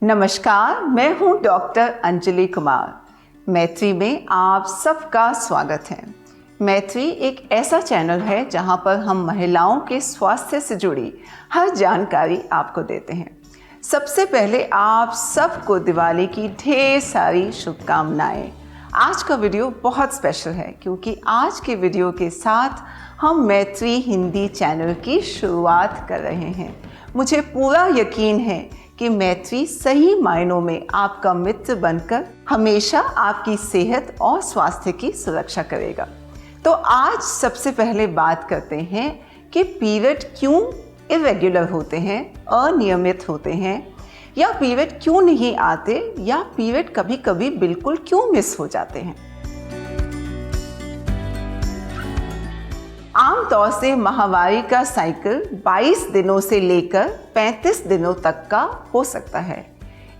नमस्कार, मैं हूं डॉक्टर अंजलि कुमार। मैत्री में आप सबका स्वागत है। मैत्री एक ऐसा चैनल है जहां पर हम महिलाओं के स्वास्थ्य से जुड़ी हर जानकारी आपको देते हैं। सबसे पहले आप सबको दिवाली की ढेर सारी शुभकामनाएं। आज का वीडियो बहुत स्पेशल है क्योंकि आज के वीडियो के साथ हम मैत्री हिंदी चैनल की शुरुआत कर रहे हैं। मुझे पूरा यकीन है कि मैत्री सही मायनों में आपका मित्र बनकर हमेशा आपकी सेहत और स्वास्थ्य की सुरक्षा करेगा। तो आज सबसे पहले बात करते हैं कि पीरियड क्यों इरेगुलर होते हैं, अनियमित होते हैं, या पीरियड क्यों नहीं आते, या पीरियड कभी कभी बिल्कुल क्यों मिस हो जाते हैं। आमतौर से माहवारी का साइकिल 22 दिनों से लेकर 35 दिनों तक का हो सकता है।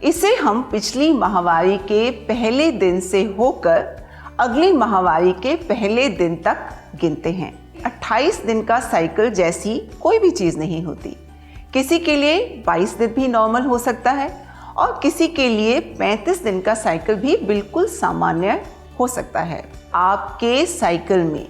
इसे हम पिछली माहवारी के पहले दिन से होकर अगली माहवारी के पहले दिन तक गिनते हैं। 28 दिन का साइकिल जैसी कोई भी चीज़ नहीं होती। किसी के लिए 22 दिन भी नॉर्मल हो सकता है और किसी के लिए 35 दिन का साइकिल भी बिल्कुल सामान्य हो सकता है। आपके साइकिल में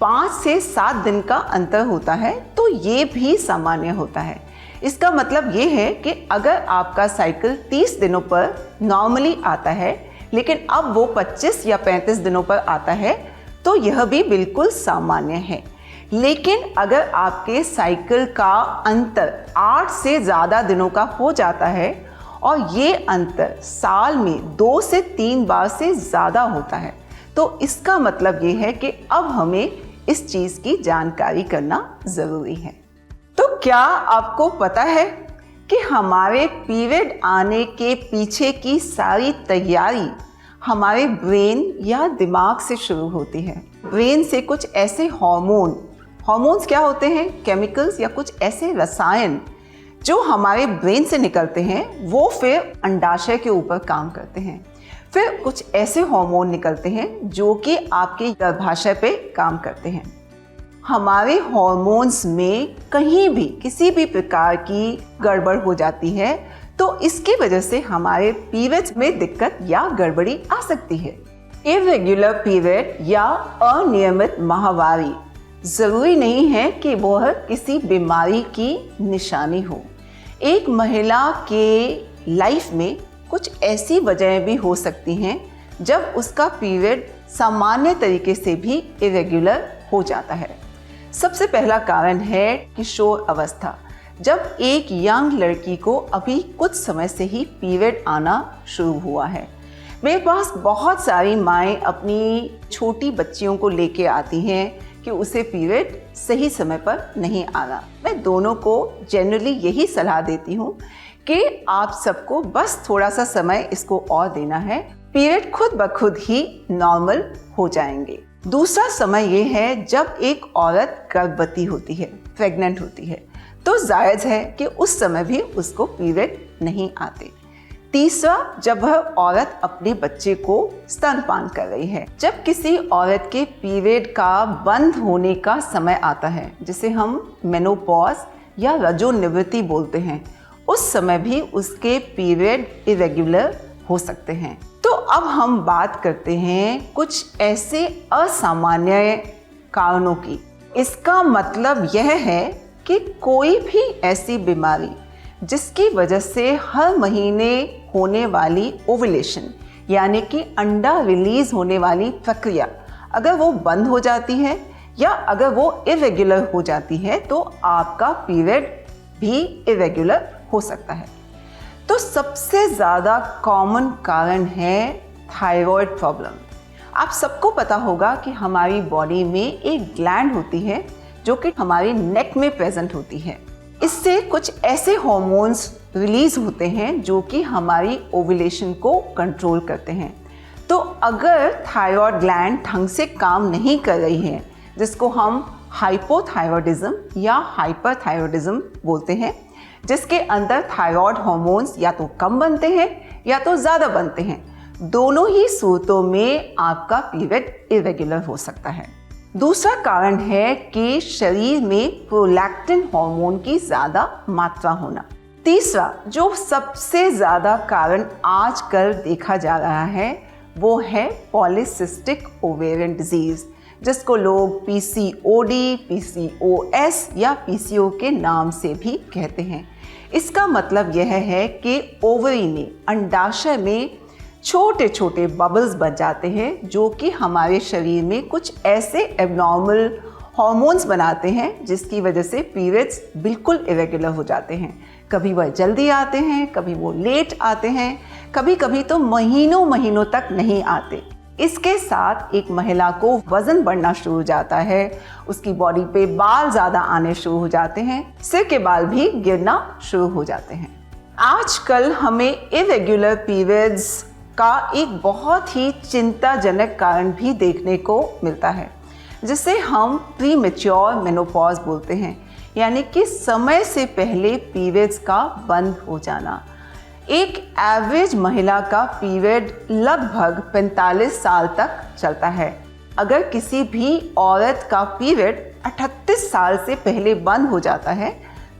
5 से 7 दिन का अंतर होता है तो ये भी सामान्य होता है। इसका मतलब ये है कि अगर आपका साइकिल 30 दिनों पर नॉर्मली आता है लेकिन अब वो 25 या 35 दिनों पर आता है तो यह भी बिल्कुल सामान्य है। लेकिन अगर आपके साइकिल का अंतर 8 से ज़्यादा दिनों का हो जाता है और ये अंतर साल में 2 से 3 बार से ज़्यादा होता है तो इसका मतलब ये है कि अब हमें इस चीज़ की जानकारी करना ज़रूरी है। तो क्या आपको पता है कि हमारे पीरियड आने के पीछे की सारी तैयारी हमारे ब्रेन या दिमाग से शुरू होती है। ब्रेन से कुछ ऐसे हार्मोन्स क्या होते हैं, केमिकल्स या कुछ ऐसे रसायन जो हमारे ब्रेन से निकलते हैं, वो फिर अंडाशय के ऊपर काम करते हैं। फिर कुछ ऐसे हार्मोन निकलते हैं जो कि आपके गर्भाशय पे काम करते हैं। हमारे हार्मोन्स में कहीं भी किसी भी प्रकार की गड़बड़ हो जाती है तो इसकी वजह से हमारे पीरियड्स में दिक्कत या गड़बड़ी आ सकती है। इरेगुलर पीरियड या अनियमित माहवारी ज़रूरी नहीं है कि वह किसी बीमारी की निशानी हो। एक महिला के लाइफ में कुछ ऐसी वजहें भी हो सकती हैं जब उसका पीरियड सामान्य तरीके से भी इरेगुलर हो जाता है। सबसे पहला कारण है किशोर अवस्था, जब एक यंग लड़की को अभी कुछ समय से ही पीरियड आना शुरू हुआ है। मेरे पास बहुत सारी माएँ अपनी छोटी बच्चियों को लेके आती हैं कि उसे पीरियड सही समय पर नहीं आ रहा। मैं दोनों को जनरली यही सलाह देती हूँ कि आप सबको बस थोड़ा सा समय इसको और देना है, पीरियड खुद ब खुद ही नॉर्मल हो जाएंगे। दूसरा समय ये है जब एक औरत गर्भवती होती है, प्रेग्नेंट होती है, तो जायज़ है कि उस समय भी उसको पीरियड नहीं आते। तीसरा, जब वह औरत अपने बच्चे को स्तनपान कर रही है। जब किसी औरत के पीरियड का बंद होने का समय आता है, जिसे हम मेनोपॉज या रजोनिवृत्ति बोलते हैं, उस समय भी उसके पीरियड इरेगुलर हो सकते हैं। तो अब हम बात करते हैं कुछ ऐसे असामान्य कारणों की। इसका मतलब यह है कि कोई भी ऐसी बीमारी जिसकी वजह से हर महीने होने वाली ओवुलेशन यानी कि अंडा रिलीज होने वाली प्रक्रिया अगर वो बंद हो जाती है या अगर वो इरेगुलर हो जाती है तो आपका पीरियड भी इरेगुलर हो सकता है। तो सबसे ज़्यादा कॉमन कारण है थायराइड प्रॉब्लम। आप सबको पता होगा कि हमारी बॉडी में एक ग्लैंड होती है जो कि हमारे नेक में प्रेजेंट होती है। इससे कुछ ऐसे हार्मोन्स रिलीज होते हैं जो कि हमारी ओवुलेशन को कंट्रोल करते हैं। तो अगर थायराइड ग्लैंड ढंग से काम नहीं कर रही है, जिसको हम हाइपोथायरॉयडिज्म या हाइपरथायरॉयडिज्म बोलते हैं, जिसके अंदर थायराइड हार्मोन्स या तो कम बनते हैं या तो ज़्यादा बनते हैं, दोनों ही सूरतों में आपका पीरियड इरेगुलर हो सकता है। दूसरा कारण है कि शरीर में प्रोलैक्टिन हार्मोन की ज़्यादा मात्रा होना। तीसरा जो सबसे ज़्यादा कारण आजकल देखा जा रहा है वो है पॉलीसिस्टिक ओवेरियन डिजीज़, जिसको लोग PCOD, PCOS या PCO के नाम से भी कहते हैं। इसका मतलब यह है कि ओवरी में, अंडाशय में छोटे छोटे बबल्स बन जाते हैं जो कि हमारे शरीर में कुछ ऐसे एबनॉर्मल हार्मोन्स बनाते हैं जिसकी वजह से पीरियड्स बिल्कुल इरेगुलर हो जाते हैं। कभी वह जल्दी आते हैं, कभी वो लेट आते हैं, कभी कभी तो महीनों महीनों तक नहीं आते। इसके साथ एक महिला को वजन बढ़ना शुरू हो जाता है, उसकी बॉडी पे बाल ज़्यादा आने शुरू हो जाते हैं, सिर के बाल भी गिरना शुरू हो जाते हैं। आजकल हमें इरेगुलर पीरियड्स का एक बहुत ही चिंताजनक कारण भी देखने को मिलता है, जिसे हम प्रीमेच्योर मेनोपॉज बोलते हैं, यानी कि समय से पहले पीरियड्स का बंद हो जाना। एक एवरेज महिला का पीरियड लगभग 45 साल तक चलता है। अगर किसी भी औरत का पीरियड 38 साल से पहले बंद हो जाता है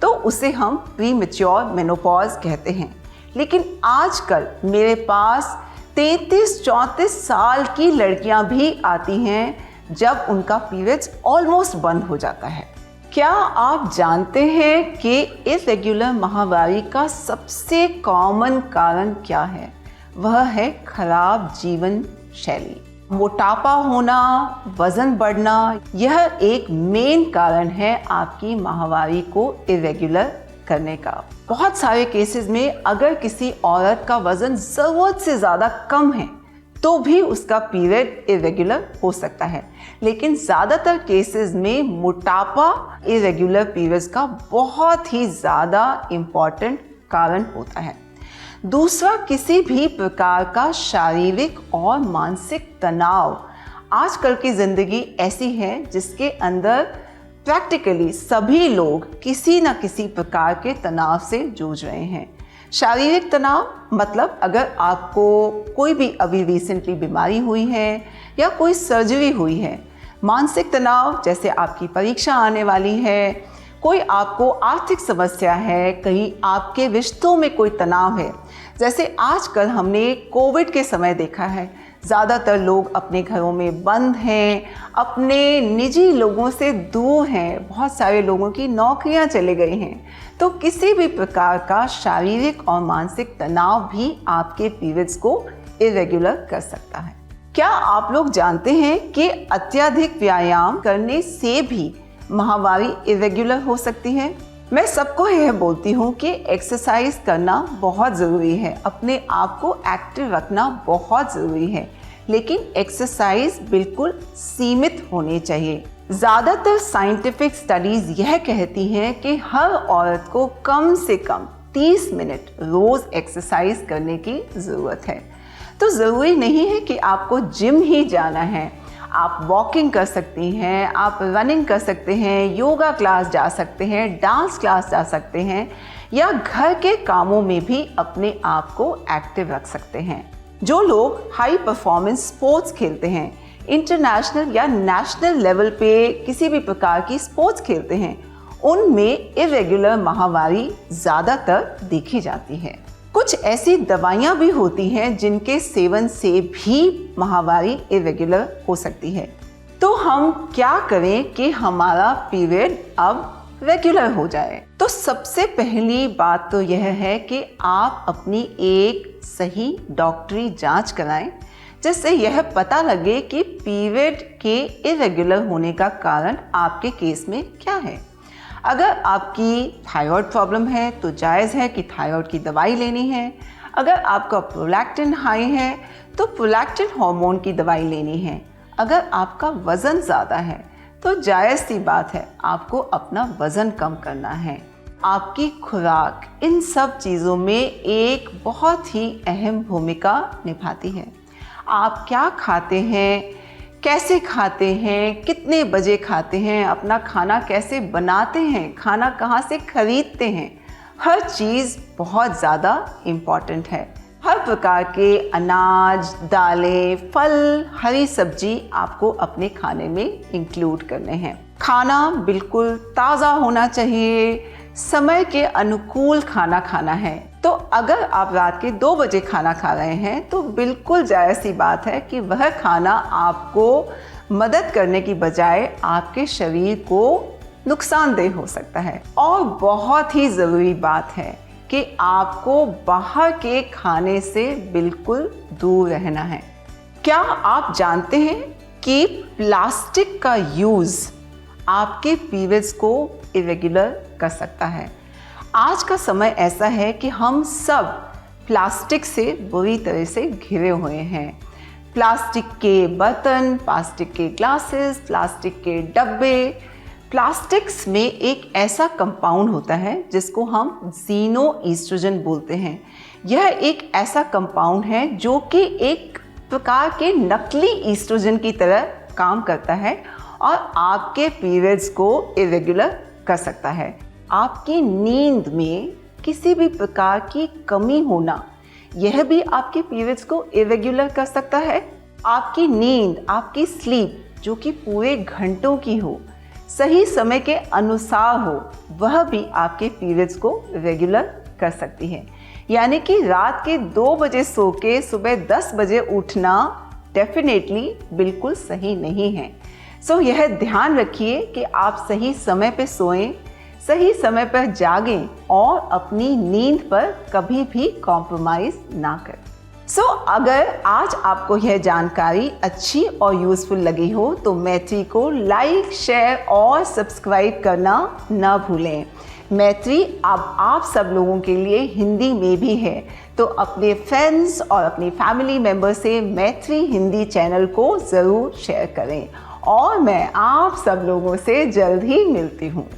तो उसे हम प्रीमेच्योर मेनोपॉज कहते हैं। लेकिन आजकल मेरे पास 33-34 साल की लड़कियां भी आती हैं जब उनका पीरियड्स ऑलमोस्ट बंद हो जाता है। क्या आप जानते हैं कि इरेगुलर माहवारी का सबसे कॉमन कारण क्या है? वह है खराब जीवन शैली। मोटापा होना, वजन बढ़ना, यह एक मेन कारण है आपकी माहवारी को इरेगुलर करने का। बहुत सारे केसेस में अगर किसी औरत का वजन ज़रूरत से ज़्यादा कम है तो भी उसका पीरियड इरेगुलर हो सकता है, लेकिन ज़्यादातर केसेस में मोटापा इरेगुलर पीरियड्स का बहुत ही ज़्यादा इम्पॉर्टेंट कारण होता है। दूसरा, किसी भी प्रकार का शारीरिक और मानसिक तनाव। आजकल की ज़िंदगी ऐसी है जिसके अंदर प्रैक्टिकली सभी लोग किसी न किसी प्रकार के तनाव से जूझ रहे हैं। शारीरिक तनाव मतलब अगर आपको कोई भी अभी रिसेंटली बीमारी हुई है या कोई सर्जरी हुई है। मानसिक तनाव जैसे आपकी परीक्षा आने वाली है, कोई आपको आर्थिक समस्या है, कहीं आपके रिश्तों में कोई तनाव है। जैसे आजकल हमने कोविड के समय देखा है, ज़्यादातर लोग अपने घरों में बंद हैं, अपने निजी लोगों से दूर हैं, बहुत सारे लोगों की नौकरियां चले गई हैं। तो किसी भी प्रकार का शारीरिक और मानसिक तनाव भी आपके पीरियड्स को इरेगुलर कर सकता है। क्या आप लोग जानते हैं कि अत्यधिक व्यायाम करने से भी माहवारी इरेगुलर हो सकती है? मैं सबको यह बोलती हूँ कि एक्सरसाइज करना बहुत ज़रूरी है, अपने आप को एक्टिव रखना बहुत ज़रूरी है, लेकिन एक्सरसाइज बिल्कुल सीमित होनी चाहिए। ज़्यादातर साइंटिफिक स्टडीज़ यह कहती हैं कि हर औरत को कम से कम 30 मिनट रोज़ एक्सरसाइज करने की ज़रूरत है। तो ज़रूरी नहीं है कि आपको जिम ही जाना है, आप वॉकिंग कर सकती हैं, आप रनिंग कर सकते हैं, योगा क्लास जा सकते हैं, डांस क्लास जा सकते हैं, या घर के कामों में भी अपने आप को एक्टिव रख सकते हैं। जो लोग हाई परफॉर्मेंस स्पोर्ट्स खेलते हैं, इंटरनेशनल या नेशनल लेवल पे किसी भी प्रकार की स्पोर्ट्स खेलते हैं, उनमें इरेगुलर माहवारी ज़्यादातर देखी जाती है। कुछ ऐसी दवाइयाँ भी होती हैं जिनके सेवन से भी माहवारी इरेगुलर हो सकती है। तो हम क्या करें कि हमारा पीरियड अब रेगुलर हो जाए? तो सबसे पहली बात तो यह है कि आप अपनी एक सही डॉक्टरी जांच कराएं, जिससे यह पता लगे कि पीरियड के इरेगुलर होने का कारण आपके केस में क्या है। अगर आपकी थायराइड प्रॉब्लम है तो जायज़ है कि थायराइड की दवाई लेनी है। अगर आपका प्रोलैक्टिन हाई है तो प्रोलैक्टिन हार्मोन की दवाई लेनी है। अगर आपका वज़न ज़्यादा है तो जायज़ सी बात है आपको अपना वज़न कम करना है। आपकी खुराक इन सब चीज़ों में एक बहुत ही अहम भूमिका निभाती है। आप क्या खाते हैं, कैसे खाते हैं, कितने बजे खाते हैं, अपना खाना कैसे बनाते हैं, खाना कहाँ से खरीदते हैं, हर चीज़ बहुत ज़्यादा इम्पॉर्टेंट है। हर प्रकार के अनाज, दालें, फल, हरी सब्जी आपको अपने खाने में इंक्लूड करने हैं। खाना बिल्कुल ताज़ा होना चाहिए, समय के अनुकूल खाना खाना है। तो अगर आप रात के 2 बजे खाना खा रहे हैं तो बिल्कुल जायज़ सी बात है कि वह खाना आपको मदद करने की बजाय आपके शरीर को नुकसानदेह हो सकता है। और बहुत ही ज़रूरी बात है कि आपको बाहर के खाने से बिल्कुल दूर रहना है। क्या आप जानते हैं कि प्लास्टिक का यूज़ आपके पीरियड्स को इरेगुलर कर सकता है? आज का समय ऐसा है कि हम सब प्लास्टिक से बुरी तरह से घिरे हुए हैं। प्लास्टिक के बर्तन, प्लास्टिक के ग्लासेस, प्लास्टिक के डब्बे। प्लास्टिक्स में एक ऐसा कंपाउंड होता है जिसको हम ज़ीनोएस्ट्रोजन बोलते हैं। यह एक ऐसा कंपाउंड है जो कि एक प्रकार के नकली ईस्ट्रोजन की तरह काम करता है और आपके पीरियड्स को इरेगुलर कर सकता है। आपकी नींद में किसी भी प्रकार की कमी होना, यह भी आपके पीरियड्स को इरेगुलर कर सकता है। आपकी नींद, आपकी स्लीप जो कि पूरे घंटों की हो, सही समय के अनुसार हो, वह भी आपके पीरियड्स को रेगुलर कर सकती है। यानी कि रात के 2 बजे सो के सुबह 10 बजे उठना डेफिनेटली बिल्कुल सही नहीं है। सो यह ध्यान रखिए कि आप सही समय पे सोएं, सही समय पर जागें और अपनी नींद पर कभी भी कॉम्प्रोमाइज़ ना करें। सो अगर आज आपको यह जानकारी अच्छी और यूज़फुल लगी हो तो मैत्री को लाइक, शेयर और सब्सक्राइब करना ना भूलें। मैत्री अब आप सब लोगों के लिए हिंदी में भी है, तो अपने फ्रेंड्स और अपनी फैमिली मेम्बर से मैत्री हिंदी चैनल को ज़रूर शेयर करें और मैं आप सब लोगों से जल्द ही मिलती हूँ।